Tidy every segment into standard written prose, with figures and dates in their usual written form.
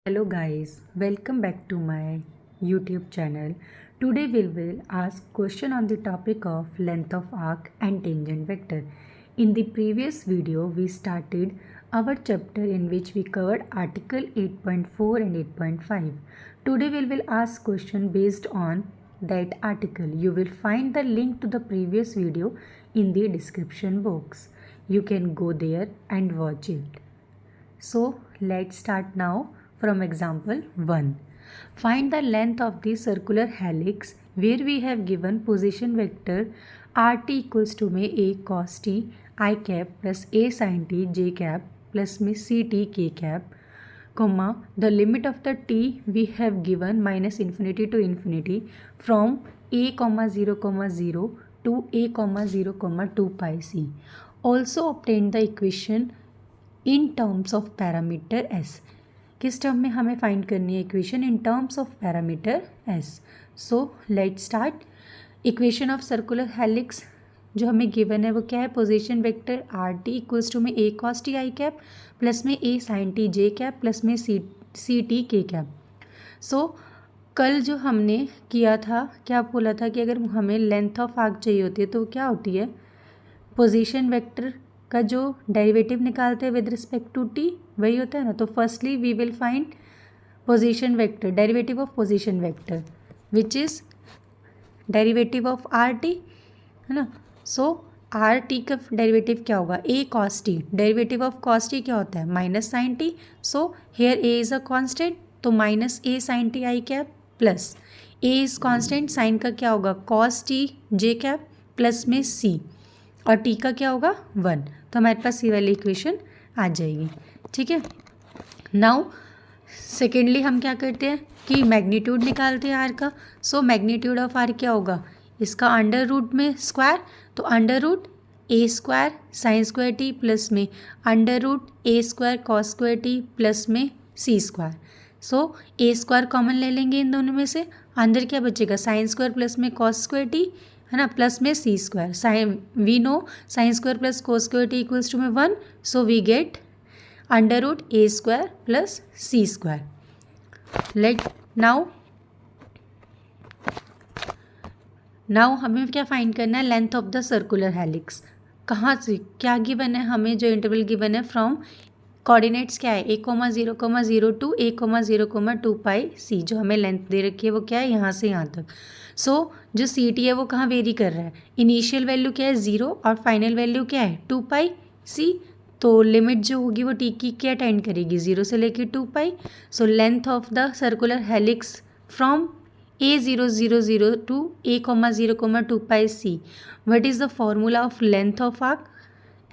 Hello guys, welcome back to my YouTube channel. Today we will ask question on the topic of length of arc and tangent vector. In the previous video we started our chapter in which we covered article 8.4 and 8.5. Today we will ask question based on that article. You will find the link to the previous video in the description box. You can go there and watch it. So let's start now from example 1. Find the length of the circular helix where we have given position vector rt equals to में a cos t I cap plus a sin t j cap plus में ct k cap comma the limit of the t we have given minus infinity to infinity from a comma 0 to a comma 0 comma 2 pi c. Also obtain the equation in terms of parameter s. किस term में हमें find करनी है equation in terms of parameter s. So let start. Equation of circular helix जो हमें given है वो क्या है, position vector r t equals to में a cos t I cap plus में a sine t j cap plus में c T k cap. सो कल जो हमने किया था, क्या बोला था कि अगर हमें लेंथ ऑफ आर्क चाहिए होती है तो क्या होती है, पोजीशन वेक्टर का जो डेरिवेटिव निकालते हैं विद रिस्पेक्ट टू टी वही होता है ना. तो firstly we will find position vector, derivative of position vector which is derivative of R T, है ना. सो आर टी का डेरिवेटिव क्या होगा, a cos t. Derivative of cos t क्या होता है, minus sine t. So here a is a constant, तो minus a sine T I cap plus a is constant, sine का क्या होगा cos t j cap plus में सी और T का क्या होगा 1. तो हमारे पास ये वाली इक्वेशन आ जाएगी. ठीक है. नाउ सेकेंडली हम क्या करते हैं कि मैग्नीट्यूड निकालते हैं आर का. सो मैग्नीट्यूड ऑफ आर क्या होगा, इसका अंडर रूट में स्क्वायर, तो अंडर रूट ए square sine square t plus में अंडर रूट ए square cos square t plus में c square. So a square common ले लेंगे इन दोनों में से, अंदर क्या बचेगा साइन स्क्वायर प्लस में कॉस स्क्वायर टी, है ना, प्लस में c square. Since we know sine square plus cos square t equals to में 1. So we get under root A square plus C square. Late now हमें क्या find करना है, length of the circular helix. कहाँ से क्या given है हमें, जो इंटरवल गिवन है फ्रॉम कोऑर्डिनेट्स क्या है, a 0 टू a 0 2 पाई सी. जो हमें लेंथ दे रखी है वो क्या है, यहाँ से यहाँ तक. सो जो सी टी है वो कहाँ वेरी कर रहा है, इनिशियल वैल्यू क्या है 0 और फाइनल वैल्यू क्या है 2 पाई सी. तो लिमिट जो होगी वो टी की क्या टेंड करेगी, 0 से लेके 2 pi. So length of the circular helix from a 0 to a 0 2 pi c. What is the formula of length of arc,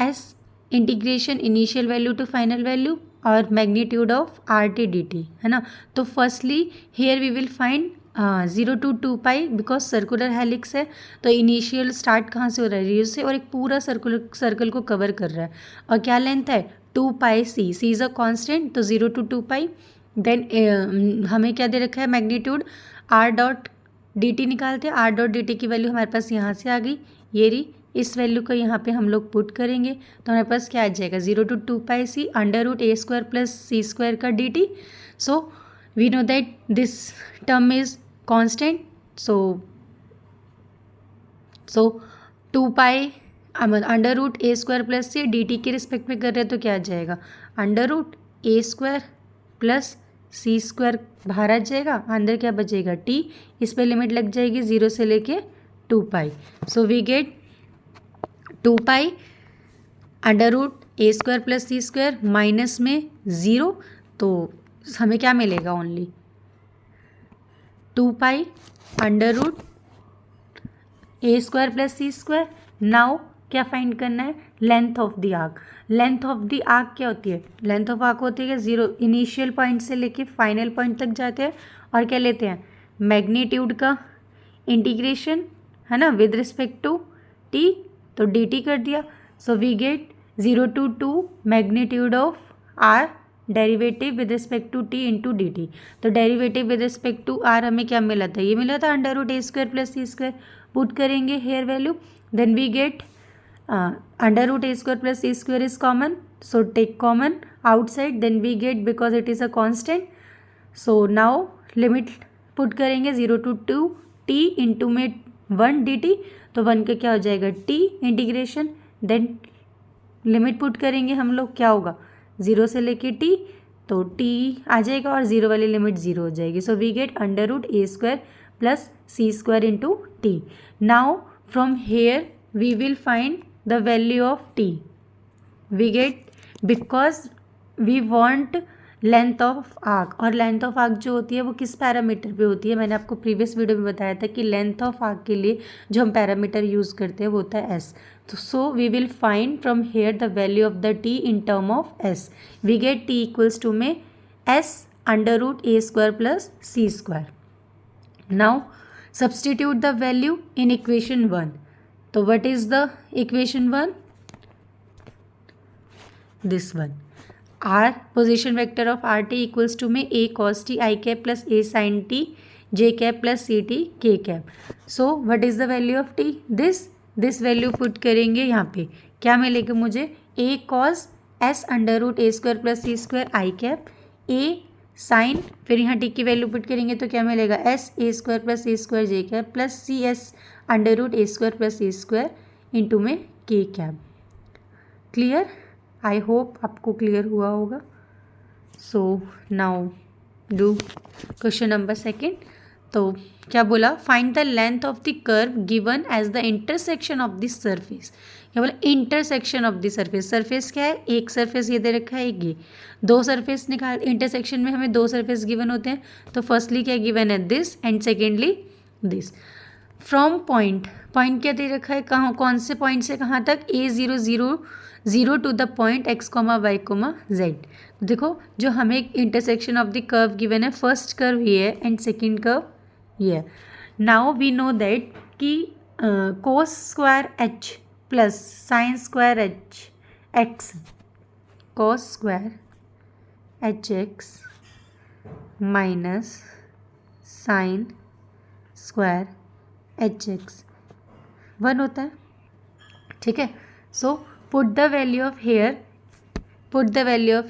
s integration initial value to final value और magnitude of are t D t, है ना. तो firstly here we will find 0 to 2 pi because circular helix है. तो initial start कहाँ से हो रहा है, रीज से, और एक पूरा सर्कल को कवर कर रहा है. और क्या लेंथ है 2 pi C. C is a constant, तो 0 टू 2 पाई. देन हमें क्या दे रखा है magnitude are dot D T निकालते हैं. आर डॉट डी टी की वैल्यू हमारे पास यहाँ से आ गई, ये रही. इस वैल्यू को यहाँ पे हम लोग पुट करेंगे तो हमारे पास क्या आ जाएगा 0 to 2 pi c under root A square plus C square का d t. So we know that this term is constant. So 2 pi under root A square plus c d t के respect में कर रहे हैं तो क्या आ जाएगा अंडर रूट ए स्क्वायर प्लस सी स्क्वायर बाहर आ जाएगा, अंदर क्या बचेगा टी. इस पर लिमिट लग जाएगी 0 से लेके 2 pi. So we get 2 pi under root A square plus C square minus में 0, तो हमें क्या मिलेगा ओनली 2 पाई अंडर रूट ए स्क्वायर प्लस सी स्क्वायर. नाउ क्या फाइंड करना है, length of the arc. Length of the arc क्या होती है, लेंथ ऑफ आर्क होती है 0 इनिशियल पॉइंट से लेके फाइनल पॉइंट तक जाते हैं और क्या लेते हैं मैग्नीट्यूड का इंटीग्रेशन, है ना, विद रिस्पेक्ट टू टी. तो डी टी कर दिया. So we get 0 to 2 magnitude of r derivative with respect to t into d t. तो derivative with respect to r हमें क्या मिला था, ये मिला था अंडर रूट ए स्क्वायर प्लस सी स्क्वायर. पुट करेंगे here value, then we get under root A square plus C square is common, so take common outside, then we get, because it is a constant, so now limit put करेंगे 0 to 2 t into में 1 dt, तो 1 का क्या हो जाएगा t integration, then limit put करेंगे हम लोग, क्या होगा 0 से लेके t, तो t आ जाएगा और 0 वाली लिमिट 0 हो जाएगी. So we get under root A square plus C square into t. Now from here we will find the value of t. We get, because we want length of arc, और length of arc जो होती है वो किस parameter पे होती है, मैंने आपको प्रीवियस वीडियो में बताया था कि लेंथ ऑफ आर्क के लिए जो हम पैरामीटर यूज़ करते हैं वो होता है एस. तो so we will find from here the value of the t in term of s. We get t equals to में s under root A square plus C square. Now substitute the value in equation 1. तो what is the equation 1? This one. R position vector of RT equals to में a cos t I cap plus a sin t j cap plus ct k cap. So what is the value of t? This value put करेंगे यहाँ पे, क्या मिलेगा मुझे a cos s under root A square plus C square I cap, a sin, फिर यहाँ t की value put करेंगे तो क्या मिलेगा s a square plus C square J cap plus C S under root A square plus C square into में k cap. Clear? I hope आपको clear हुआ होगा. So now do question number 2. तो क्या बोला, find the length of the curve given as the intersection of the surface. क्या बोला, intersection of the surface. Surface क्या है, एक सरफेस ये दे रखा है, एक ये, दो सरफेस निकाल, इंटरसेक्शन में हमें दो सरफेस गिवन होते हैं. तो फर्स्टली क्या गिवन है, this, and secondly this. From point, point क्या दे रखा है, कहाँ, कौन से पॉइंट से कहाँ तक, A0 to the point x, y, z. देखो जो हमें intersection of the curve given है, फर्स्ट कर्व ये है एंड सेकेंड कर्व ये है. नाउ वी नो दैट कि cos square h plus sine square h x, cos square H X minus sine square H X 1 होता है. ठीक है. So put the value of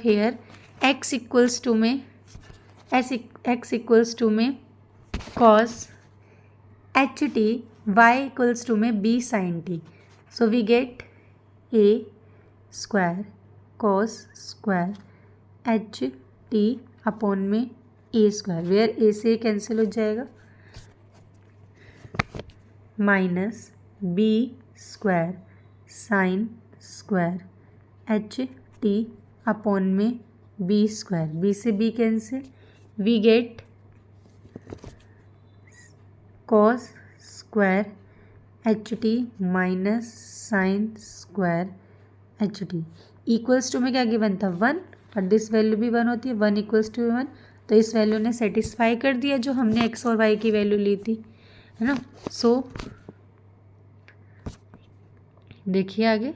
here x equals to में x equals to में cos H T, y equals to में b sin t. So we get a square cos square H T upon में a square, where a से cancel हो जाएगा, minus b square sine square H T upon में B square, B से B cancel, we get cos square H T minus sine square H T. Equals to में क्या given था 1, और this value भी 1 होती है, 1 इक्वल्स टू 1. तो इस वैल्यू ने सेटिस्फाई कर दिया जो हमने x और y की वैल्यू ली थी, है ना. सो देखिए आगे,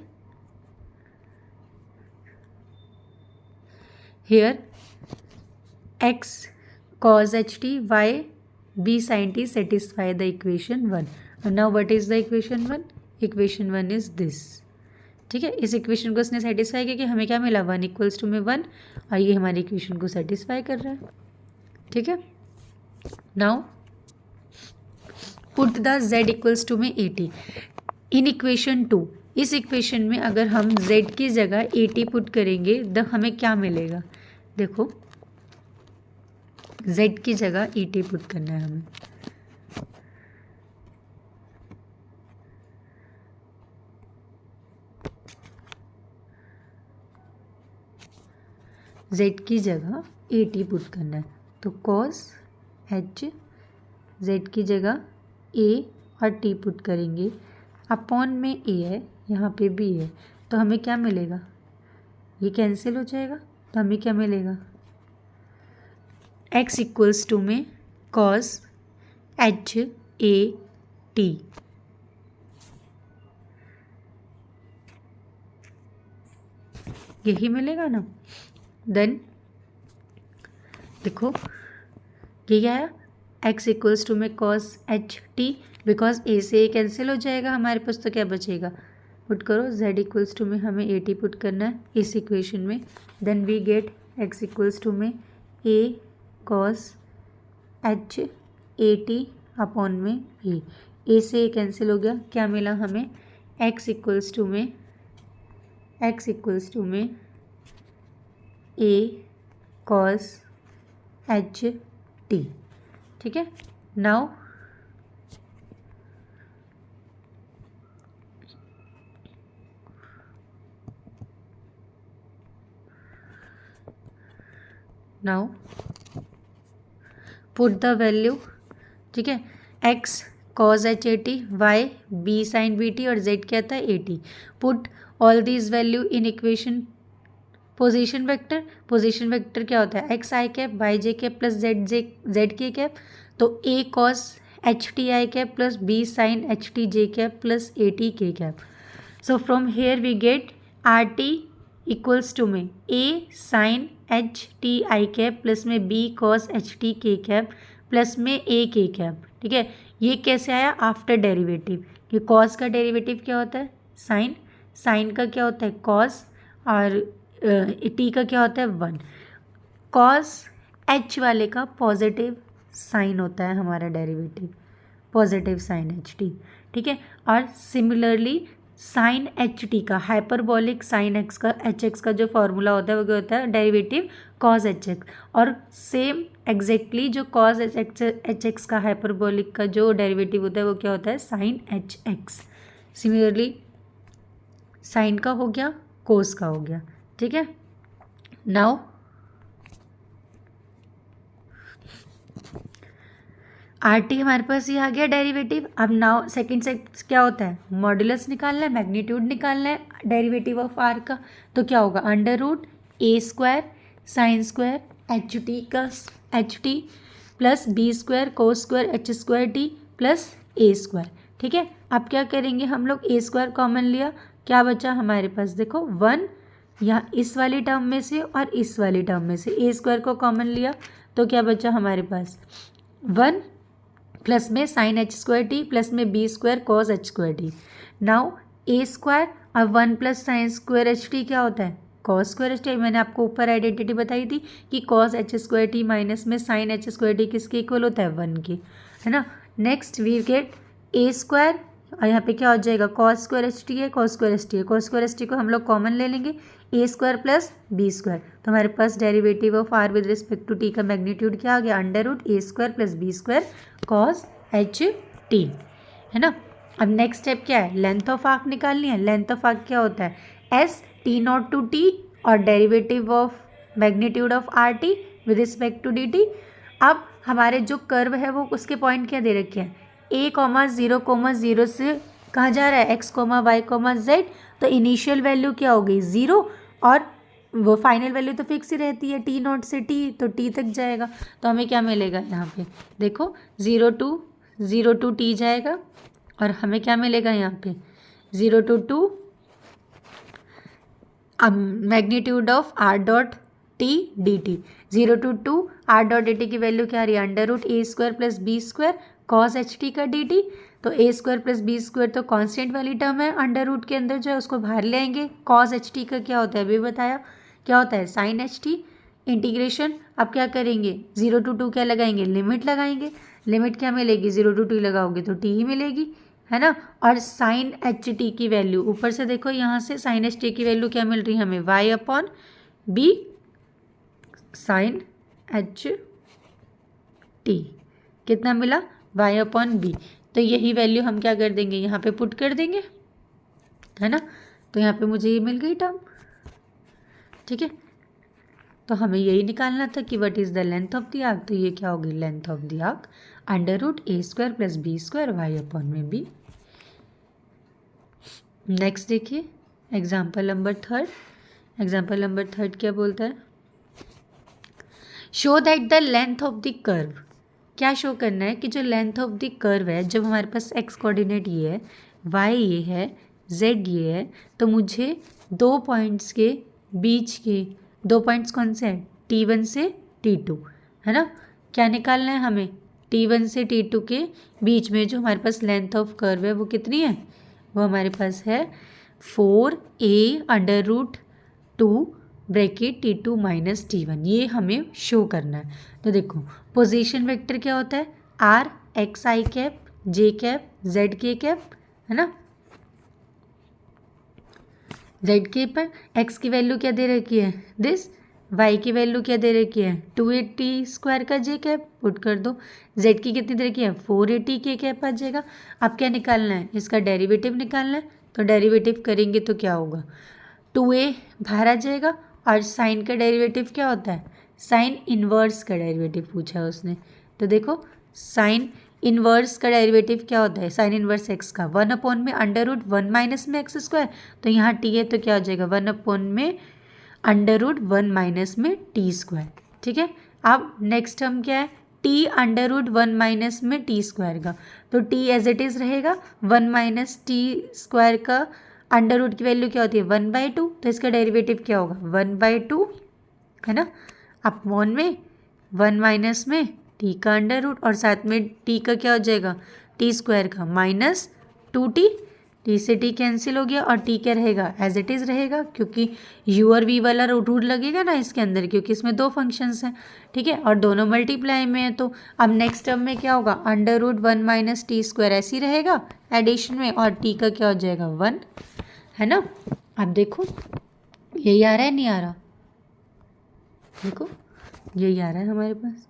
here x cos h t, y b sin t satisfy the equation 1. and now what is the equation 1? equation 1 is this. ठीक है. इस इक्वेशन को इसने सेटिस्फाई किया कि हमें क्या मिला 1 इक्वल्स टू में 1, और ये हमारी इक्वेशन को सेटिस्फाई कर रहा है. ठीक है. Now put the z equals to में 80 इन इक्वेशन 2. इस इक्वेशन में अगर हम z की जगह 80 पुट करेंगे तो हमें क्या मिलेगा, देखो z की जगह 80 पुट करना है हमें. z की जगह 80 पुट करना है, तो cos h, z की जगह a और t पुट करेंगे, अपॉन में a है, यहाँ पे b है, तो हमें क्या मिलेगा, ये कैंसिल हो जाएगा, तो हमें क्या मिलेगा x इक्वल्स टू में cos h a t. यही मिलेगा ना. देन देखो ये क्या है, x इक्वल्स टू में cos h t, because a से a कैंसिल हो जाएगा हमारे पास, तो क्या बचेगा, पुट करो z इक्वल्स टू में हमें 80 पुट करना है इस इक्वेशन में. Then we get x equals to में a cos H A T upon में ए से ए कैंसिल हो गया, क्या मिला हमें, x इक्वल्स टू में ए कॉस एच टी। ठीक है, नाउ पुट द वैल्यू, ठीक है, x cos एच ए t, y b sine b t और z क्या था a t. Put all these value in equation position vector क्या होता है, x i cap y j cap plus z k cap, तो a cos h t I cap plus b sine H t j cap plus a t k cap. So from here we get r t equals to में a sine h t I cap plus में B cos h T k cap plus में ए के cap. ठीक है, ये कैसे आया, after derivative. ये कॉस का डेरिवेटिव क्या होता है, साइन का क्या होता है कॉस, और टी का क्या होता है 1। कॉस एच वाले का पॉजिटिव साइन होता है हमारा derivative, positive sine H T. ठीक है, और सिमिलरली साइन एच टी का हाइपरबॉलिक साइन एक्स का एच एक्स का जो फॉर्मूला होता है वो क्या होता है, डेरिवेटिव कॉस एच एक्स। और सेम एग्जैक्टली जो कॉस एच एक्स का हाइपरबॉलिक का जो डेरिवेटिव होता है वो क्या होता है, sine H X. Similarly sine का हो गया, कोस का हो गया। ठीक है, नाउ आर टी हमारे पास ये आ गया डेरिवेटिव। अब नाउ सेकंड से क्या होता है, मॉड्यूलस निकालना है, मैग्नीट्यूड निकालना है डेरिवेटिव ऑफ आर का। तो क्या होगा, अंडर रूट ए square sine square H T का h t plus B square cos square h square t plus a square. ठीक है, अब क्या करेंगे हम लोग, ए स्क्वायर कॉमन लिया, क्या बचा हमारे पास, देखो 1 यहाँ इस वाली टर्म में से और इस वाली टर्म में से ए स्क्वायर को कॉमन लिया, तो क्या बचा हमारे पास 1 प्लस में sine h square t plus में B square cos h square t. Now a square और 1 plus sine square H t क्या होता है, कॉस स्क्वायर एच टी। मैंने आपको ऊपर आइडेंटिटी बताई थी कि cos h square t minus में साइन एच स्क्वायर टी किसके इक्वल होता है, 1 के, है ना। Next we get a square और यहाँ पे क्या हो जाएगा, कॉस स्क्वायर एच टी है, कॉस स्क्वायर एच टी है, कॉस स्क्वायर एच टी को हम लोग कॉमन ले लेंगे, a square plus B square. तो हमारे पास derivative of r with respect to t का मैग्नीट्यूड क्या आ गया, अंडर रूट ए square plus B square cos h t, है ना। अब नेक्स्ट स्टेप क्या है, लेंथ ऑफ आर्क निकालनी है। लेंथ ऑफ आर्क क्या होता है, s t naught to t और derivative of magnitude of are t with respect to d t. अब हमारे जो कर्व है वो उसके पॉइंट क्या दे रखे हैं, ए कॉमा जीरो से कहाँ जा रहा है, X comma Y comma Z. तो इनिशियल वैल्यू क्या हो गई 0 और वो फाइनल वैल्यू तो फिक्स ही रहती है, टी नॉट से टी, तो टी तक जाएगा। तो हमें क्या मिलेगा यहाँ पे, देखो 0 टू टी जाएगा और हमें क्या मिलेगा यहाँ पे 0 to 2 magnitude of are dot T D t. 0 to 2 r dot D T की वैल्यू क्या आ रही है, अंडर रूट ए square plus B square cos h T का डी टी। तो a square plus B square तो कांस्टेंट वाली term है, अंडर रूट के अंदर जो है उसको बाहर ले आएंगे। कॉस एच टी का क्या होता है अभी बताया, क्या होता है साइन एच टी। इंटीग्रेशन अब क्या करेंगे, 0 to 2 क्या लगाएंगे, लिमिट लगाएंगे। लिमिट क्या मिलेगी, 0 to 2 लगाओगे तो टी ही मिलेगी, है ना। और साइन एच टी की वैल्यू ऊपर से देखो, यहाँ से साइन एच टी की वैल्यू क्या मिल रही है हमें, Y upon B sine H T. कितना मिला, वाई अपॉन बी। तो यही वैल्यू हम क्या कर देंगे, यहाँ पे पुट कर देंगे, है ना। तो यहाँ पे मुझे ये मिल गई टर्म, ठीक है। तो हमें यही निकालना था कि what is the length of the arc. तो ये क्या होगी, length of the arc under root A square plus B square Y upon में बी। नेक्स्ट देखिए example number third. Example number third क्या बोलता है, show that the length of the curve. क्या शो करना है कि जो लेंथ ऑफ द कर्व है, जब हमारे पास एक्स कोऑर्डिनेट ये है, वाई ये है, जेड ये है, तो मुझे दो पॉइंट्स के बीच के दो पॉइंट्स कौन से हैं, T1 से T2, है ना। क्या निकालना है हमें, T1 से T2 के बीच में जो हमारे पास लेंथ ऑफ कर्व है वो कितनी है, वो हमारे पास है 4a under root 2 bracket T2 minus T1, ये हमें शो करना है। तो देखो पोजीशन वेक्टर क्या होता है, R x i cap J cap Z k cap, है ना। जेड के पर एक्स की वैल्यू क्या दे रखी है दिस, वाई की वैल्यू क्या दे रखी है 280 स्क्वायर का जे कैप, पुट कर दो। जेड की कितनी दे रखी है 480 के कैप आ जाएगा। अब क्या निकालना है, इसका डेरिवेटिव निकालना है। तो डेरिवेटिव करेंगे तो क्या होगा, 2a बाहर आ जाएगा। और साइन का डेरिवेटिव क्या होता है, साइन इन्वर्स का डेरिवेटिव पूछा है उसने। तो देखो साइन इन्वर्स का डेरिवेटिव क्या होता है, साइन इन्वर्स एक्स का 1 में अंडर रूट 1 माइनस में एक्स स्क्वायर। तो यहाँ टी है तो क्या हो जाएगा 1 में अंडर रूट 1 माइनस में टी स्क्वायर। ठीक है, अब नेक्स्ट टर्म क्या है, टी अंडर रूट 1 माइनस में टी स्क्वायर का। तो टी एज इट इज़ रहेगा 1 माइनस टी स्क्वायर का अंडर रूट की वैल्यू क्या होती है 1/2। तो इसका डेरिवेटिव क्या होगा 1/2, है ना, अपॉन में 1 माइनस में टी का अंडर रूट और साथ में टी का क्या हो जाएगा टी स्क्वायर का माइनस 2t। टी से टी कैंसिल हो गया और टी क्या रहेगा एज इट इज़ रहेगा, क्योंकि u और v वाला रूट लगेगा ना इसके अंदर, क्योंकि इसमें दो फंक्शंस हैं। ठीक है, और दोनों मल्टीप्लाई में है। तो अब नेक्स्ट टर्म में क्या होगा under root 1 minus T square ऐसे ही रहेगा एडिशन में, और टी का क्या हो जाएगा 1, है ना। अब देखो यही आ रहा है नहीं आ रहा, देखो यही आ रहा है हमारे पास,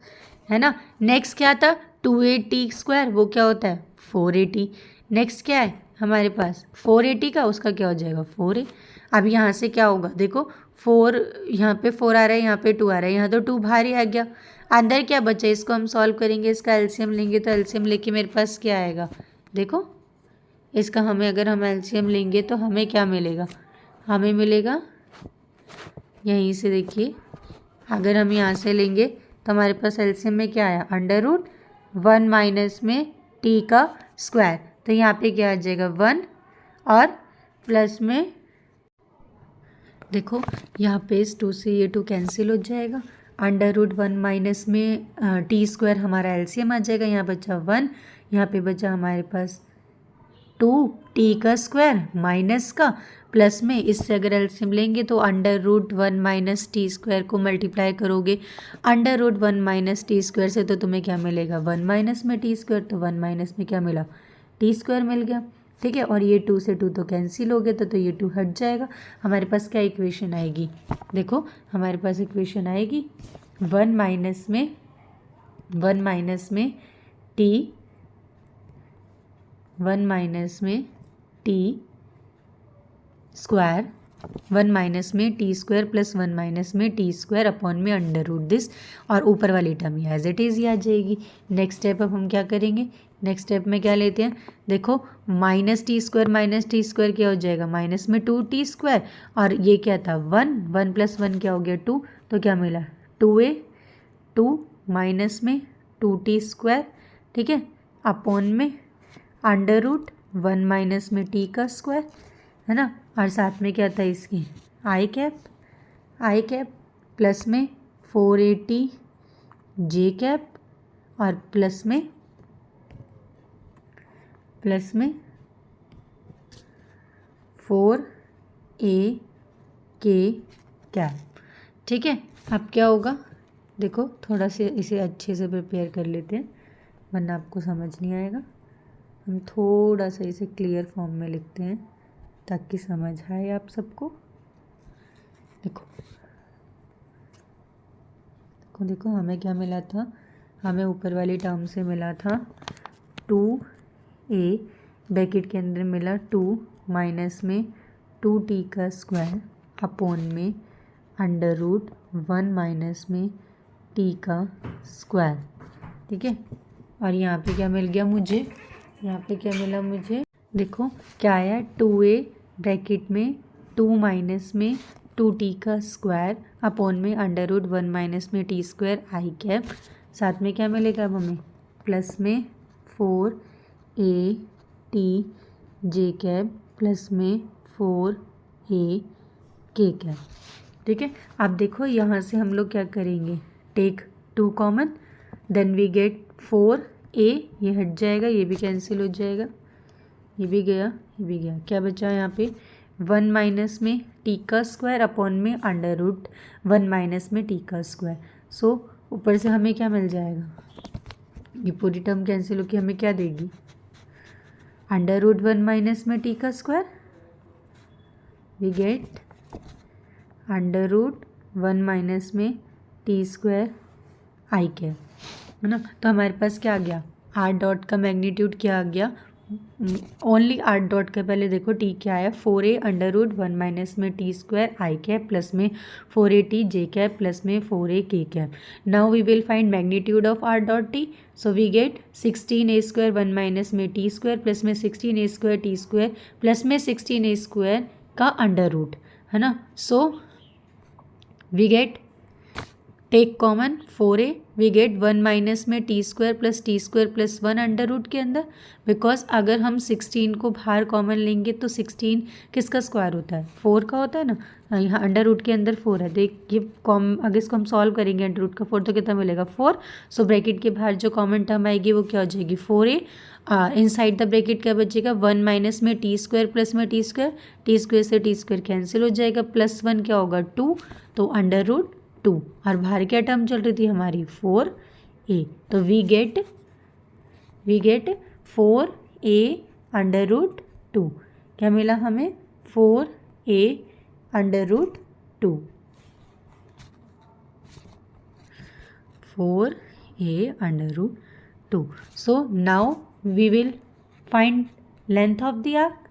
है ना। नेक्स्ट क्या था 280 स्क्वायर, वो क्या होता है 480। नेक्स्ट क्या है हमारे पास 480 का, उसका क्या हो जाएगा 4a। अब यहाँ से क्या होगा देखो 4, यहाँ पे 4 आ रहा है, यहाँ पे 2 आ रहा है, यहाँ तो 2 बाहर ही आ गया। अंदर क्या बचा, इसको हम सॉल्व करेंगे, इसका एलसीएम लेंगे। तो एलसीएम लेके मेरे पास क्या आएगा, देखो इसका हमें अगर हम एलसीएम लेंगे तो हमें क्या मिलेगा, हमें मिलेगा यहीं से, देखिए अगर हम यहाँ से लेंगे तो हमारे पास एलसीएम में क्या आया अंडर रूट 1 माइनस में टी का स्क्वायर। तो यहाँ पे क्या आ जाएगा 1 और प्लस में देखो यहाँ पे इस 2 से ये 2 कैंसिल हो जाएगा। अंडर रूट 1 माइनस में टी स्क्वायर हमारा एलसीएम आ जाएगा। यहाँ बचा 1, यहाँ पे बचा हमारे पास 2t का स्क्वायर माइनस का प्लस में, इससे अगर एलसीएम लेंगे तो under root 1 minus T square को मल्टीप्लाई करोगे under root 1 minus T square से, तो तुम्हें क्या मिलेगा 1 माइनस में टी स्क्वायर। तो 1 माइनस में क्या मिला टी स्क्वायर मिल गया। ठीक है, और ये 2 से 2 तो कैंसिल हो गया, तो ये 2 हट जाएगा। हमारे पास क्या इक्वेशन आएगी, देखो हमारे पास इक्वेशन आएगी 1 माइनस में टी 1 माइनस में टी स्क्वायर 1 माइनस में टी स्क्वायर प्लस 1 माइनस में टी स्क्वायर अपॉन में अंडर रूट दिस, और ऊपर वाली टर्म एज इट इज़ ही आ जाएगी। नेक्स्ट स्टेप अब हम क्या करेंगे, नेक्स्ट स्टेप में क्या लेते हैं, देखो माइनस टी स्क्वायर क्या हो जाएगा माइनस में 2t स्क्वायर, और ये क्या था 1 प्लस 1 क्या हो गया 2, तो क्या मिला 2a 2 माइनस में 2t स्क्वायर, ठीक है, अपॉन में अंडर रूट 1 माइनस में टी का स्क्वायर, है ना। और साथ में क्या था इसकी आई कैप प्लस में 480 जे कैप और प्लस में 4a के कैप। ठीक है, अब क्या होगा देखो, थोड़ा से इसे अच्छे से प्रिपेयर कर लेते हैं वरना आपको समझ नहीं आएगा। हम थोड़ा सा इसे क्लियर फॉर्म में लिखते हैं ताकि समझ आए आप सबको। देखो हमें क्या मिला था, हमें ऊपर वाली टर्म से मिला था 2a ब्रैकेट के अंदर मिला 2 माइनस में 2t का स्क्वायर अपॉन में अंडर रूट 1 माइनस में t का स्क्वायर। ठीक है, और यहाँ पे क्या मिल गया मुझे, यहाँ पे क्या मिला मुझे, देखो क्या आया 2a ब्रैकेट में 2 माइनस में 2t का स्क्वायर अपॉन में अंडर रूट 1 माइनस में टी स्क्वायर आई कैप, साथ में क्या मिलेगा अब हमें प्लस में 4at जे कैप प्लस में 4a के कैप। ठीक है, अब देखो यहाँ से हम लोग क्या करेंगे, take 2 common, then we get 4a, ये हट जाएगा, ये भी कैंसिल हो जाएगा, ये भी गया, ये भी गया, क्या बचा यहाँ पे वन माइनस में टी का स्क्वायर अपॉन में अंडर रूट वन माइनस में टी का स्क्वायर। सो ऊपर से हमें क्या मिल जाएगा, ये पूरी टर्म कैंसिल होकर हमें क्या देगी, अंडर रूट वन माइनस में टी का square, we get under root one minus में टी स्क्वायर आई कैप, है ना। तो हमारे पास क्या आ गया, आर डॉट का मैग्नीट्यूड क्या आ गया, ओनली आर डॉट का पहले देखो टी क्या है, 4a under root one minus में टी स्क्वायर आई कैप प्लस में 4a t J cap plus में 4a k cap. Now we will find magnitude of are dot T, so we get 16a square one minus में T square plus में 16a square T square plus में 16a square का under root, है ना। So we get take common 4a, we get one minus में T square plus one under root के अंदर, because अगर हम 16 को बाहर कॉमन लेंगे तो 16 किसका स्क्वायर होता है, 4 का होता है ना। यहाँ अंडर रूट के अंदर 4 है, देख ये अगर इसको हम सॉल्व करेंगे अंडर रूट का 4 तो कितना मिलेगा 4। सो ब्रैकेट के बाहर जो कॉमन टर्म आएगी वो क्या हो जाएगी 4a, इनसाइड द ब्रैकेट क्या बचेगा, वन माइनस में टी स्क्वायर प्लस में टी स्क्वायर से टी स्क्वायर कैंसिल हो जाएगा, प्लस वन क्या होगा 2, तो अंडर रूट 2, और बाहर क्या टर्म चल रही थी हमारी 4a, तो we get 4a under root 2, क्या मिला हमें 4a under root 2, 4a under root 2। So now we will find length of the arc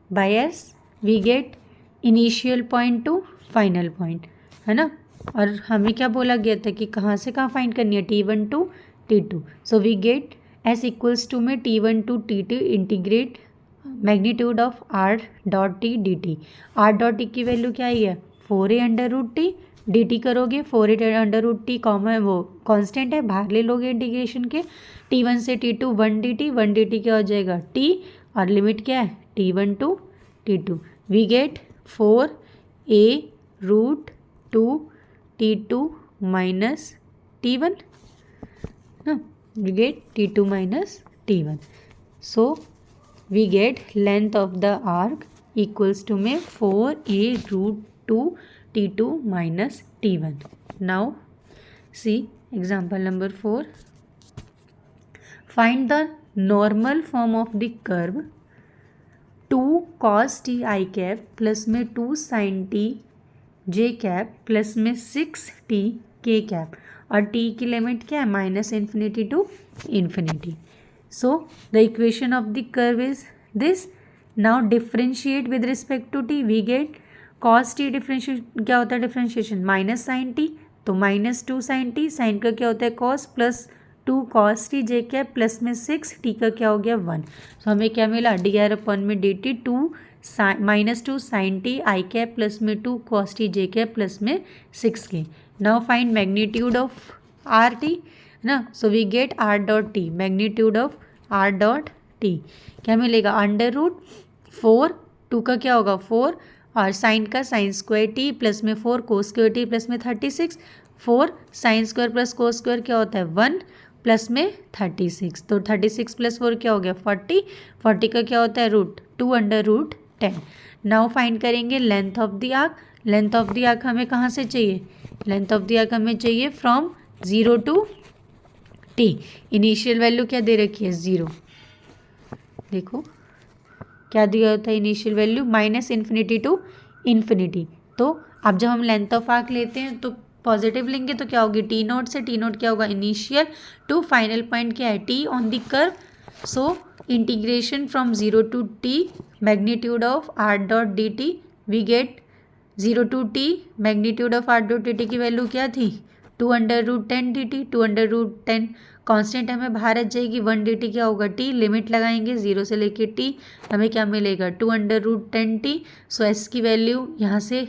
by S, we get initial point to final point, है ना। और हमें क्या बोला गया था कि कहाँ से कहाँ फाइंड करनी है, T1 to T2। So we get S equals to में T1 to T2 integrate magnitude of R dot T D T. R dot T की वैल्यू क्या आई है 4a under root T, D T करोगे 4a under root T common वो constant है, बाहर ले लोगे इंटीग्रेशन के, T1 से T2 1 dt क्या हो जाएगा t, और लिमिट क्या है T1 to T2। We get 4a root 2 T2 minus T1 ना, we get T2 minus T1. So we get length of the arc equals to में 4a root 2 T2 minus T1. Now see example number 4. Find the normal form of the curve 2 cos t I cap plus में 2 sin t j cap plus में 6t k cap, और t की limit क्या है minus infinity to infinity. So the equation of the curve is this. Now differentiate with respect to t, we get cos t differentiate क्या होता है differentiation minus sine t, तो minus 2 sine t, sine का क्या होता है cos plus 2 cos t j cap plus में 6 t का क्या हो गया 1। सो हमें क्या मिला dr अपन में dt 2 minus 2 sine T I cap plus में 2 cos t j cap plus में 6k। Now find magnitude of R T, है ना। So we get R dot T, magnitude of are dot T क्या मिलेगा under root 4, 2 का क्या होगा 4, और साइन का साइन स्क्वायर टी प्लस में 4 कोस स्क्वायर टी प्लस में 36, 4 sign square plus cos square क्या होता है 1 प्लस में 36, तो 36 प्लस 4 क्या हो गया 40, 40 का क्या होता है root 2 under root 10। Now find करेंगे length of the arc. Length of the arc हमें कहाँ से चाहिए, लेंथ ऑफ द आर्क हमें चाहिए from 0 to t। Initial value क्या दे रखी है 0, देखो क्या दिया होता है initial value minus infinity to infinity. तो अब जब हम लेंथ ऑफ आर्क लेते हैं तो पॉजिटिव लेंगे तो क्या होगी टी नोट से, टी नोट क्या होगा इनिशियल टू फाइनल पॉइंट क्या है t on the curve. So integration from 0 to t magnitude of r dot D T, we get 0 to t magnitude of r dot D T की value क्या थी 2 under root 10 D T, 2 under root 10 constant हमें बाहर आ जाएगी, 1 D T क्या होगा t, limit लगाएंगे 0 से लेके t, हमें क्या मिलेगा 2 अंडर रूट 10 t। सो s की वैल्यू यहाँ से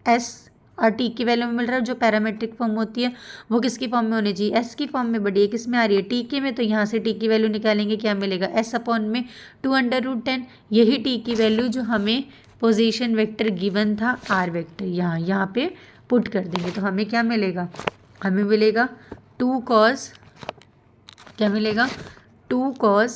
s और t की वैल्यू में मिल रहा है, जो पैरामेट्रिक फॉर्म होती है वो किसकी फॉर्म में होनी चाहिए s की फॉर्म में, बड़ी है किस में आ रही है t के में, तो यहाँ से t की वैल्यू निकालेंगे क्या मिलेगा s अपॉन में 2 अंडर रूट 10, यही t की वैल्यू जो हमें पोजीशन वेक्टर गिवन था r वेक्टर यहाँ पे पुट कर देंगे, तो हमें क्या मिलेगा, हमें मिलेगा 2 cos क्या मिलेगा 2 cos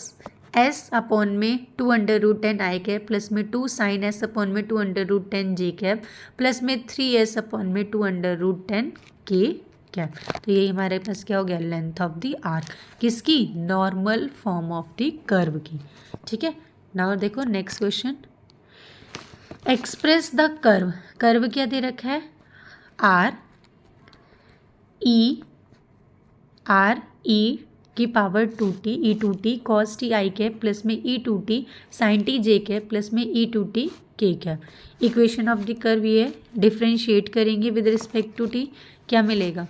एस अपॉन में 2√10 आई कैप प्लस में 2 साइन एस अपॉन में 2√10 जे कैप प्लस में 3s अपॉन में 2√10 के कैप। तो ये हमारे पास क्या हो गया, लेंथ ऑफ द आर्क, किसकी, normal form of the curve की। ठीक है, नाउ देखो next question, express the curve, curve क्या दे रखा है, आर ई की power 2t e2t cos t आई कैप प्लस में e2t sin t j cap plus में e2t k cap. Equation of the curve ये डिफ्रेंशिएट करेंगे विद रिस्पेक्ट टू t, क्या मिलेगा,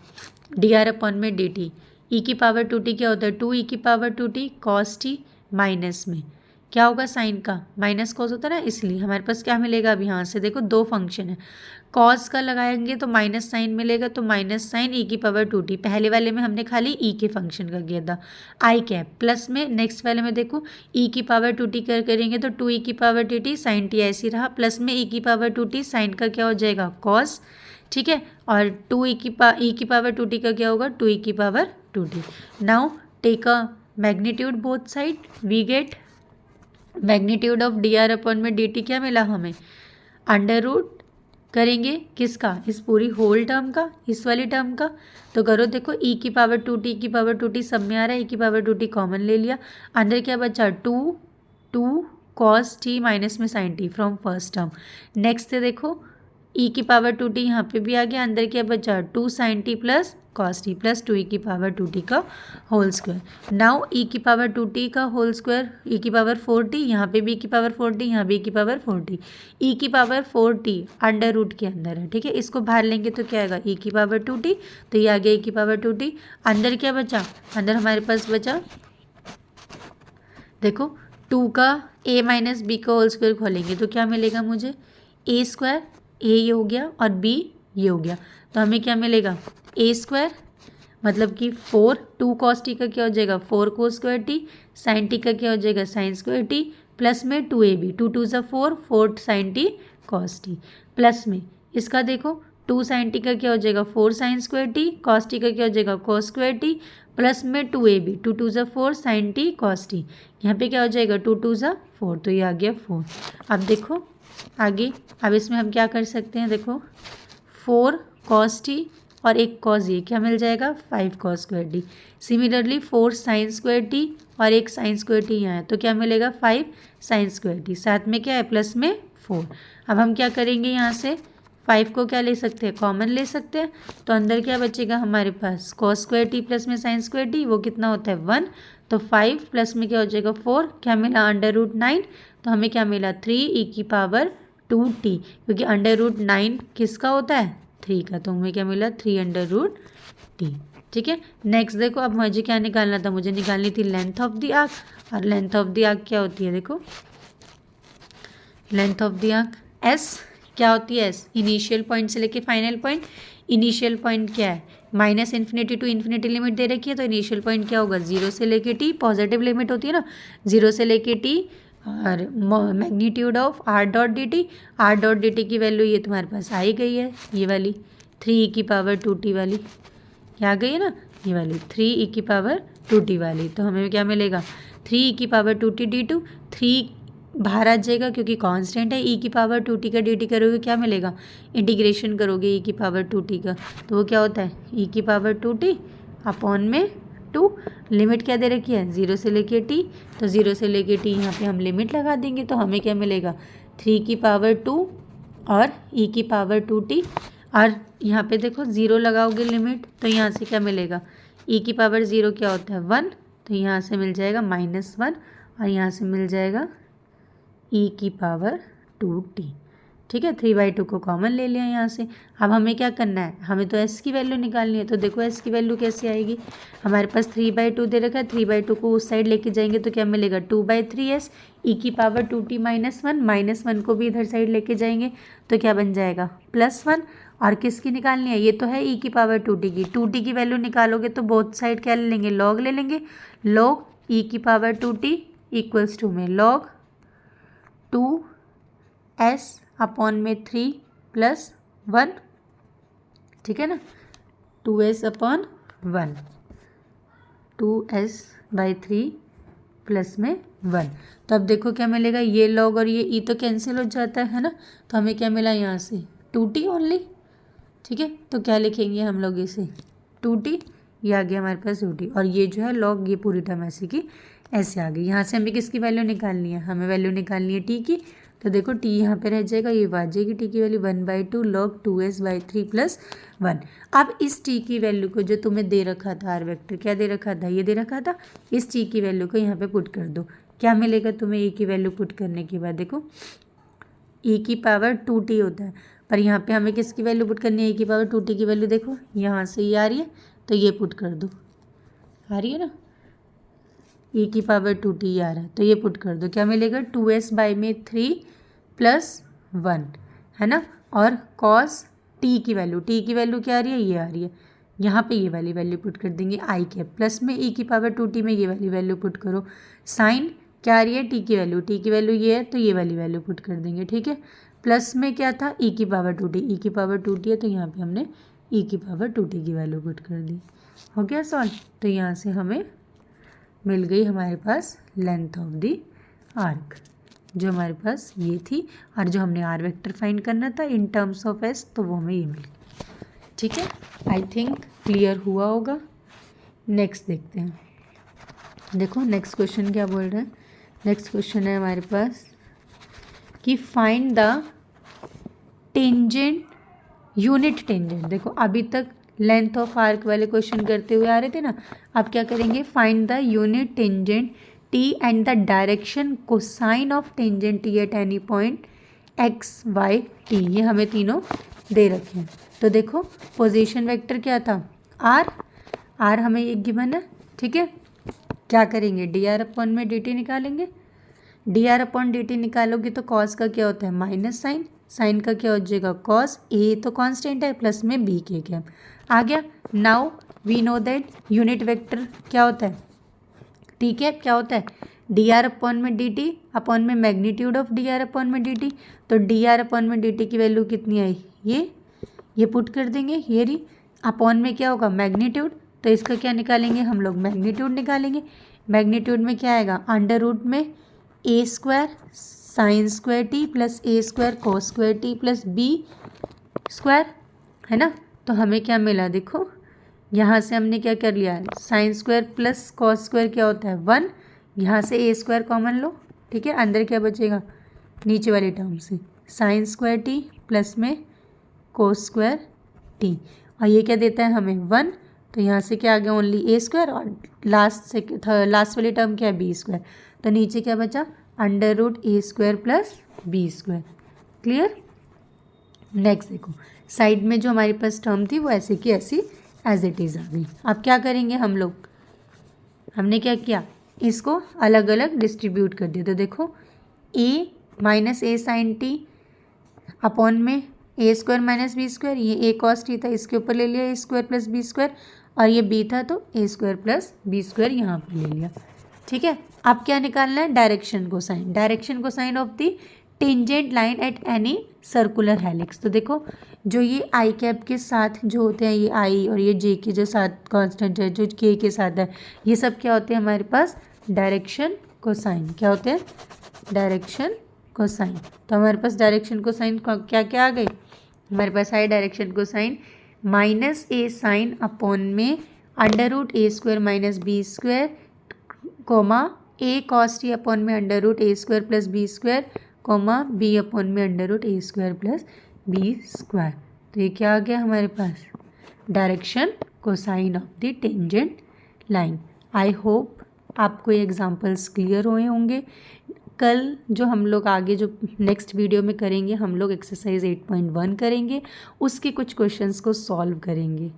dr अपॉन में dt, e की power 2t क्या होता है, 2 e की power 2t cos t minus में क्या होगा, साइन का माइनस कॉस होता है ना, इसलिए हमारे पास क्या मिलेगा, अब यहाँ से देखो दो फंक्शन है, कॉस का लगाएंगे तो माइनस साइन मिलेगा, तो माइनस साइन ई की पावर 2t, पहले वाले में हमने खाली ई के फंक्शन का किया था, आई कैप प्लस में नेक्स्ट वाले में देखो ई की पावर 2t कर करेंगे तो 2 ई की पावर टी साइन टी ऐसी रहा, प्लस में ई की पावर 2t साइन का क्या हो जाएगा, कॉस। ठीक है, और 2 ई की पावर 2t का क्या होगा, 2 ई की power 2t। Now take a magnitude both side, we get magnitude of D R upon में डी टी क्या मिला हमें, अंडर रूट करेंगे किसका, इस पूरी होल टर्म का, इस वाली टर्म का, तो करो देखो ई की पावर 2t की पावर 2t सब में आ रहा है, ई की पावर 2t कॉमन ले लिया, अंदर क्या बचा 2 cos t माइनस में sin t from first term. Next है देखो ई की पावर 2t यहाँ पे भी आ गया, अंदर क्या बचा 2 sin t plus cos t plus 2 E की पावर 2t का होल स्क्वायर। नाउ ई की पावर 2t का होल स्क्वायर, ई की पावर 4t, यहाँ पे भी ई की पावर 4t, यहाँ भी ई की पावर 4t, ई की पावर 4t अंडर रूट के अंदर है। ठीक है, इसको बाहर लेंगे तो क्या आएगा, ई की पावर 2t, तो ये आ गया ई की पावर 2t, अंदर क्या बचा, अंदर हमारे पास बचा देखो 2 का a माइनस बी का होल स्क्वायर खोलेंगे तो क्या मिलेगा मुझे, ए स्क्वायर, ए ये हो गया और b ये हो गया, तो हमें क्या मिलेगा, ए स्क्वायर मतलब कि 2 cos t का क्या हो जाएगा 4 cos square t, sin t का क्या हो जाएगा sin स्क्वायर t, प्लस में 2ab, 2 2 ज़ा 4 sin t cos t, plus में इसका देखो 2 sin t का क्या हो जाएगा 4 sin square t, cos t का क्या हो जाएगा cos स्क्वायर t, प्लस में 2ab, 2 2 ज़ा 4 sin t cos t, यहाँ पे क्या हो जाएगा 2 2 ज़ा 4, तो ये आ गया 4। अब देखो आगे, अब इसमें हम क्या कर सकते हैं, देखो 4 cos t और एक cos ये क्या मिल जाएगा 5 cos square t, similarly 4 sin square t और एक sin स्क्वायर t यहाँ है तो क्या मिलेगा 5 sin स्क्वायर t, साथ में क्या है प्लस में 4। अब हम क्या करेंगे, यहाँ से 5 को क्या ले सकते हैं, कॉमन ले सकते हैं, तो अंदर क्या बचेगा हमारे पास cos स्क्वायर t प्लस में sin स्क्वायर t, वो कितना होता है 1, तो 5 प्लस में क्या हो जाएगा 4, क्या मिला अंडर रूट 9, तो हमें क्या मिला 3 ई की पावर 2t, क्योंकि अंडर रूट 9 किसका होता है 3 का, तो हमें क्या मिला 3 अंडर रूट t। ठीक है, नेक्स्ट देखो अब मुझे क्या निकालना था, मुझे निकालनी थी लेंथ ऑफ द आर्क, और लेंथ ऑफ द आर्क क्या होती है, देखो length of the arc s क्या होती है, एस इनिशियल पॉइंट से लेके फाइनल पॉइंट, इनिशियल पॉइंट क्या है minus infinity to infinity limit दे रखी है, तो इनिशियल पॉइंट क्या होगा 0 से लेके t, पॉजिटिव लिमिट होती है ना 0 से लेके t, और magnitude of r dot D T, are dot D T की वैल्यू ये तुम्हारे पास आ ही गई है, ये वाली 3 ई की पावर 2t वाली, क्या आ गई है ना ये वाली 3 ई की पावर 2t वाली, तो हमें क्या मिलेगा 3 ई की पावर 2t d2, 3 बाहर आ जाएगा क्योंकि कांस्टेंट है, ई की पावर 2t का dt करोगे क्या मिलेगा, इंटीग्रेशन करोगे ई की पावर 2t का, तो वो क्या होता है ई की पावर 2t अपॉन में 2, लिमिट क्या दे रखी है 0 से लेके t, तो 0 से लेके t यहाँ पे हम लिमिट लगा देंगे, तो हमें क्या मिलेगा 3 की पावर 2 और ई की पावर 2t, और यहाँ पे देखो 0 लगाओगे लिमिट, तो यहाँ से क्या मिलेगा ई की पावर 0 क्या होता है 1, तो यहाँ से मिल जाएगा -1, और यहाँ से मिल जाएगा ई की पावर 2t। ठीक है, 3/2 को कॉमन ले लिया यहाँ से। अब हमें क्या करना है, हमें तो s की वैल्यू निकालनी है, तो देखो s की वैल्यू कैसे आएगी, हमारे पास 3/2 दे रखा है, 3/2 को उस साइड लेके जाएंगे तो क्या मिलेगा 2/3s, ई की पावर 2t -1 को भी इधर साइड लेके जाएंगे तो क्या बन जाएगा +1, और किसकी निकालनी है, ये तो है ई की पावर 2t की वैल्यू निकालोगे तो बोथ साइड क्या ले लेंगे लॉग ले लेंगे, लॉग ई की पावर 2t इक्वल्स टू में लॉग 2s अपॉन में 3 + 1, ठीक है ना 2s अपॉन 1, 2s/3 प्लस में 1। तो अब देखो क्या मिलेगा, ये लॉग और ये ई तो कैंसिल हो जाता है ना, तो हमें क्या मिला यहाँ से 2t ओनली। ठीक है, तो क्या लिखेंगे हम लोग इसे 2t, ये आ गया हमारे पास 2t, और ये जो है लॉग ये पूरी टर्म ऐसे की ऐसे आ गई। यहाँ से हमें किसकी वैल्यू निकालनी है, हमें वैल्यू निकालनी है t की। तो देखो t यहाँ पे रह जाएगा, ये आ जाएगी t की वैल्यू 1/2 log 2s/3 + 1। अब इस t की वैल्यू को जो तुम्हें दे रखा था आर वेक्टर, क्या दे रखा था, ये दे रखा था, इस t की वैल्यू को यहाँ पे पुट कर दो। क्या मिलेगा तुम्हें e की वैल्यू पुट करने के बाद, देखो e की पावर 2t होता है, पर यहाँ पे हमें किसकी वैल्यू पुट करनी है, e की पावर 2t की वैल्यू। देखो यहाँ से ये आ रही है, तो ये पुट कर दो, आ रही है ना, e की पावर 2t आ रहा है, तो ये पुट कर दो। क्या मिलेगा 2s/3 + 1 है ना, और कॉस t की वैल्यू, t की वैल्यू क्या आ रही है, ये आ रही है, यहाँ पे ये वाली वैल्यू पुट कर देंगे आई के, प्लस में e की पावर 2t में ये वाली वैल्यू पुट करो। साइन क्या आ रही है, t की वैल्यू, t की वैल्यू ये है, तो ये वाली वैल्यू पुट कर देंगे। ठीक है, प्लस में क्या था, e की पावर 2t, e की पावर 2t है, तो यहाँ पे हमने e की पावर 2t की वैल्यू पुट कर दी। हो गया सॉल्व। तो यहाँ से हमें मिल गई हमारे पास लेंथ ऑफ द आर्क, जो हमारे पास ये थी, और जो हमने आर वेक्टर फाइंड करना था इन टर्म्स ऑफ एस, तो वो हमें ये मिल गई। ठीक है, आई थिंक क्लियर हुआ होगा। नेक्स्ट देखते हैं। देखो नेक्स्ट क्वेश्चन क्या बोल रहे हैं, नेक्स्ट क्वेश्चन है हमारे पास कि find the tangent unit tangent. देखो अभी तक लेंथ ऑफ आर्क वाले क्वेश्चन करते हुए आ रहे थे ना, अब क्या करेंगे, find the unit tangent t and the direction cosine of tangent t at any point x y t। ये हमें तीनों दे रखे हैं। तो देखो पोजीशन वेक्टर क्या था, r हमें एक गिवन है। ठीक है, क्या करेंगे, dr/dt निकालेंगे। dr/dt निकालोगे तो कॉस का क्या होता है माइनस साइन, साइन का क्या हो जाएगा कॉस, ए तो कांस्टेंट है, प्लस में बी के क्या आ गया। Now we know that unit vector क्या होता है, ठीक है, क्या होता है dr/dt अपॉन में मैग्नीट्यूड ऑफ dr/dt। तो dr/dt की वैल्यू कितनी आई, ये पुट कर देंगे, ये रही, अपॉन में क्या होगा मैग्नीट्यूड, तो इसका क्या निकालेंगे हम लोग, मैग्नीट्यूड निकालेंगे। मैग्नीट्यूड में क्या आएगा, अंडर रूट में a² sin² t + a² cos² t + b² है ना। तो हमें क्या मिला, देखो यहाँ से हमने क्या कर लिया, sin² + cos² क्या होता है 1, यहाँ से a² कॉमन लो। ठीक है, अंदर क्या बचेगा, नीचे वाली टर्म से sin² t प्लस में cos² t, और ये क्या देता है हमें 1, तो यहाँ से क्या आ गया ओनली a², और लास्ट वाली टर्म क्या है b², तो नीचे क्या बचा under root a² + b²। Clear. Next देखो साइड में जो हमारे पास टर्म थी वो ऐसे की ऐसी एज इट इज़ आ गई। अब क्या करेंगे हम लोग, हमने क्या किया, इसको अलग अलग डिस्ट्रीब्यूट कर दिया। तो देखो a - a sin t upon में a² - b², ये a cos t था, इसके ऊपर ले लिया a² + b², और ये b था तो a² + b² यहाँ पर ले लिया। ठीक है, अब क्या निकालना है, direction cosine of the tangent line at any circular helix. तो देखो जो ये आई कैप के साथ जो होते हैं, ये आई और ये जे के जो साथ कांस्टेंट है, जो के साथ है, ये सब क्या होते हैं हमारे पास डायरेक्शन कोसाइन। क्या होते हैं, डायरेक्शन कोसाइन। तो हमारे पास डायरेक्शन कोसाइन क्या क्या आ गए, हमारे पास आए direction cosine -a sin upon में under root a² - b², comma a cos t upon में under root a² + b², comma b upon में अंडर रूट a² + b²। तो ये क्या आ गया हमारे पास, direction cosine of the tangent line. I hope आपको ये एग्जांपल्स क्लियर हुए होंगे। कल जो हम लोग आगे जो नेक्स्ट वीडियो में करेंगे, हम लोग एक्सरसाइज 8.1 करेंगे, उसके कुछ क्वेश्चंस को सॉल्व करेंगे।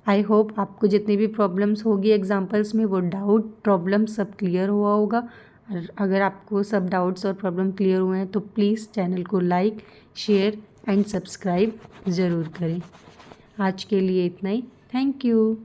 आई होप आपको जितनी भी प्रॉब्लम्स होगी एग्जांपल्स में, वो डाउट प्रॉब्लम सब क्लियर हुआ होगा। और अगर आपको सब डाउट्स और प्रॉब्लम क्लियर हुए हैं तो प्लीज़ चैनल को लाइक, शेयर एंड सब्सक्राइब ज़रूर करें। आज के लिए इतना ही, थैंक यू।